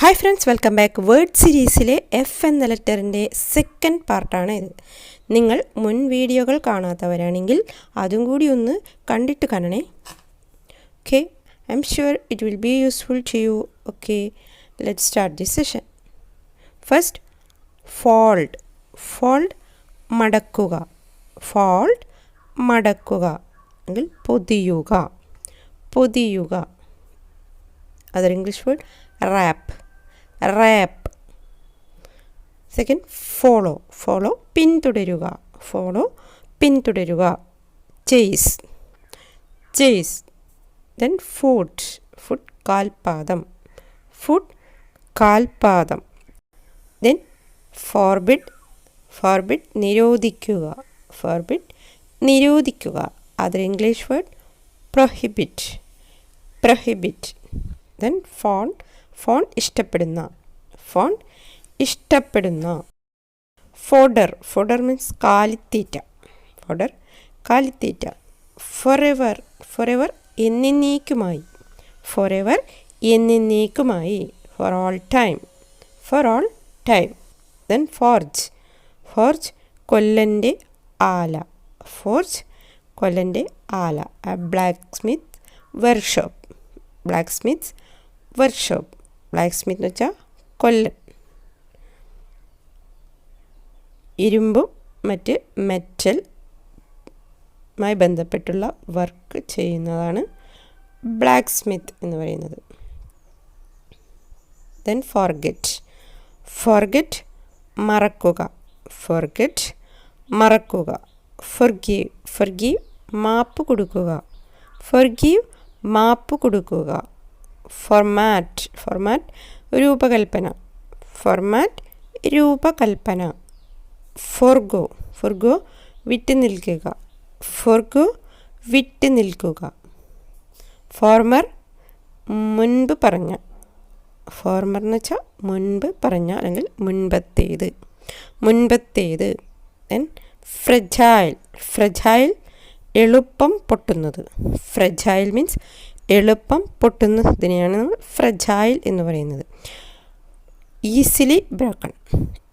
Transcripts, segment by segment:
Hi friends, welcome back. Word സീരീസിലെ F എന്ന ലെറ്ററിൻ്റെ second പാർട്ടാണ് ഇത്. നിങ്ങൾ മുൻ വീഡിയോകൾ കാണാത്തവരാണെങ്കിൽ അതും കൂടി ഒന്ന് കണ്ടിട്ട് കാണണേ. Okay, I am sure it will be useful to you. Okay, let start this session. First, fold. Fold മടക്കുക. ഫോൾഡ് മടക്കുക എങ്കിൽ പൊതിയുക. പൊതിയുക. Other English word wrap. Wrap. Second, follow. Follow പിന്തുടരുക. ഫോളോ പിന്തുടരുക. Chase. Chase. Then foot. Foot കാൽപാദം. Foot കാൽപാദം. Then forbid. Forbid നിരോധിക്കുക. ഫോർബിഡ് നിരോധിക്കുക. Other English word prohibit. Prohibit. Then fond. Fond ഇഷ്ടപ്പെടുന്ന. ഫോൺ ഇഷ്ടപ്പെടുന്ന. ഫോഡർ. ഫോഡർ മീൻസ് കാലിത്തീറ്റ. Fodder കാലിത്തീറ്റ. ഫോറെവർ. ഫോറെവർ എന്നേക്കുമായി. ഫോറെവർ എന്നേക്കുമായി. For all time. For all time. Then forge. Forge കൊല്ലൻ്റെ ആല. ഫോർജ് കൊല്ലൻ്റെ ആല. Blacksmith workshop. Blacksmith workshop. Blacksmith എന്ന് വെച്ചാൽ കൊല്ലൻ. ഇരുമ്പും മറ്റ് മെറ്റലുമായി ബന്ധപ്പെട്ടുള്ള വർക്ക് ചെയ്യുന്നതാണ് ബ്ലാക്ക് സ്മിത്ത് എന്ന് പറയുന്നത്. Then forget. ഫോർഗെറ്റ് മറക്കുക. ഫോർഗെറ്റ് മറക്കുക. ഫൊർഗീവ്. ഫൊർഗീവ് മാപ്പ് കൊടുക്കുക. ഫൊർഗീവ് മാപ്പ് കൊടുക്കുക. ഫോർമാറ്റ്. ഫോർമാറ്റ് രൂപകൽപ്പന. ഫോർമാറ്റ് രൂപകൽപ്പന. ഫോർഗോ. ഫോർഗോ വിട്ടു നിൽക്കുക. ഫോർഗോ വിട്ടു നിൽക്കുക. ഫോർമർ മുൻപ് പറഞ്ഞ. ഫോർമർ എന്ന് വെച്ചാൽ മുൻപ് പറഞ്ഞ അല്ലെങ്കിൽ മുൻപത്തേത്. മുൻപത്തേത്. Then fragile. ഫ്രജൈൽ എളുപ്പം പൊട്ടുന്നത്. ഫ്രജൈൽ മീൻസ് എളുപ്പം പൊട്ടുന്നതിനെയാണ് നമ്മൾ ഫ്രജൈൽ എന്ന് പറയുന്നത്. Easily broken.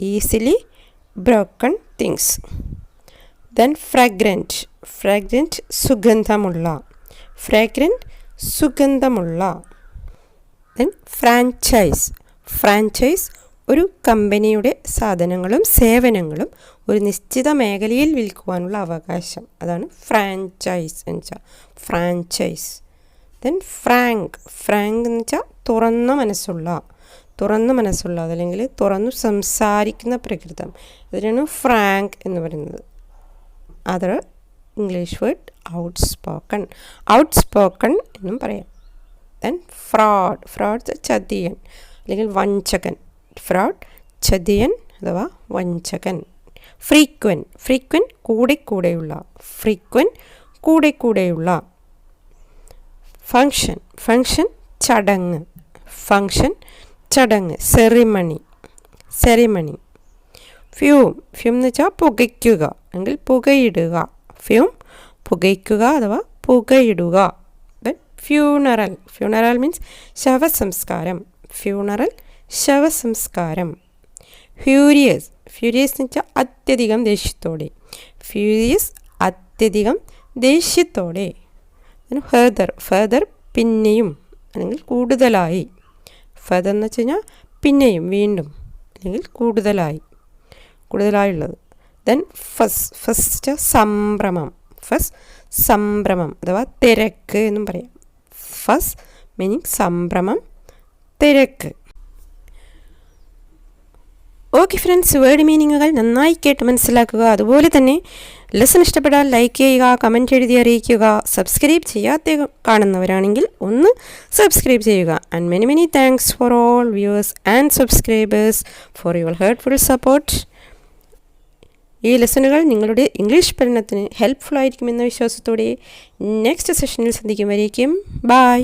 Easily broken things. Then fragrant. Fragrant സുഗന്ധമുള്ള. ഫ്രാഗ്രൻറ്റ് സുഗന്ധമുള്ള. Then franchise. ഫ്രാഞ്ചൈസ് ഒരു കമ്പനിയുടെ സാധനങ്ങളും സേവനങ്ങളും ഒരു നിശ്ചിത മേഖലയിൽ വിൽക്കുവാനുള്ള അവകാശം. അതാണ് ഫ്രാഞ്ചൈസ് എന്ന് വെച്ചാൽ. ഫ്രാഞ്ചൈസ്. Then Frank. ഫ്രാങ്ക് എന്ന് വെച്ചാൽ തുറന്ന മനസ്സുള്ള. തുറന്ന മനസ്സുള്ള അതല്ലെങ്കിൽ തുറന്നു സംസാരിക്കുന്ന പ്രകൃതം. ഇതിനാണ് ഫ്രാങ്ക് എന്ന് പറയുന്നത്. Other English word out spoken. Out spoken എന്നും പറയാം. Then fraud. ഫ്രോഡ് ചതിയൻ അല്ലെങ്കിൽ വഞ്ചകൻ. ഫ്രോഡ് ചതിയൻ അഥവാ വഞ്ചകൻ. ഫ്രീക്വൻ. ഫ്രീക്വൻ കൂടെ കൂടെയുള്ള. ഫ്രീക്വൻ കൂടെ കൂടെയുള്ള. ഫങ്ഷൻ. ഫങ്ഷൻ ചടങ്ങ്. ഫങ്ഷൻ ചടങ്ങ്. സെറിമണി. സെറിമണി. ഫ്യൂം. ഫ്യൂം എന്ന് വെച്ചാൽ പുകയ്ക്കുക അല്ലെങ്കിൽ പുകയിടുക. ഫ്യൂം പുകയ്ക്കുക അഥവാ പുകയിടുക. Then funeral. ഫ്യൂണറൽ മീൻസ് ശവസംസ്കാരം. ഫ്യൂണറൽ ശവസംസ്കാരം. ഫ്യൂരിയസ്. ഫ്യൂരിയസ് എന്ന് വെച്ചാൽ അത്യധികം ദേഷ്യത്തോടെ. ഫ്യൂരിയസ് അത്യധികം ദേഷ്യത്തോടെ. ഫെർദർ. ഫെർദർ പിന്നെയും അല്ലെങ്കിൽ കൂടുതലായി. ഫെർദർ എന്ന് വെച്ച് കഴിഞ്ഞാൽ പിന്നെയും വീണ്ടും അല്ലെങ്കിൽ കൂടുതലായി. കൂടുതലായുള്ളത്. ദെൻ ഫസ്. ഫസ്റ്റ് സംഭ്രമം. ഫസ് സംഭ്രമം അഥവാ തിരക്ക് എന്നും പറയാം. ഫസ് മീനിങ് സംഭ്രമം, തിരക്ക്. ഓക്കെ ഫ്രണ്ട്സ്, വേർഡ് മീനിങ്ങുകൾ നന്നായി കേട്ട് മനസ്സിലാക്കുക. അതുപോലെ തന്നെ ലെസൺ ഇഷ്ടപ്പെട്ടാൽ ലൈക്ക് ചെയ്യുക, കമൻറ്റ് എഴുതി അറിയിക്കുക. സബ്സ്ക്രൈബ് ചെയ്യാത്ത കാണുന്നവരാണെങ്കിൽ ഒന്ന് സബ്സ്ക്രൈബ് ചെയ്യുക. And many many thanks for all viewers and subscribers for your helpful support. ഈ ലെസണുകൾ നിങ്ങളുടെ ഇംഗ്ലീഷ് പഠനത്തിന് ഹെൽപ്ഫുൾ ആയിരിക്കുമെന്ന വിശ്വാസത്തോടെ നെക്സ്റ്റ് സെഷനിൽ സന്ധിക്കും വരേക്കും ബൈ.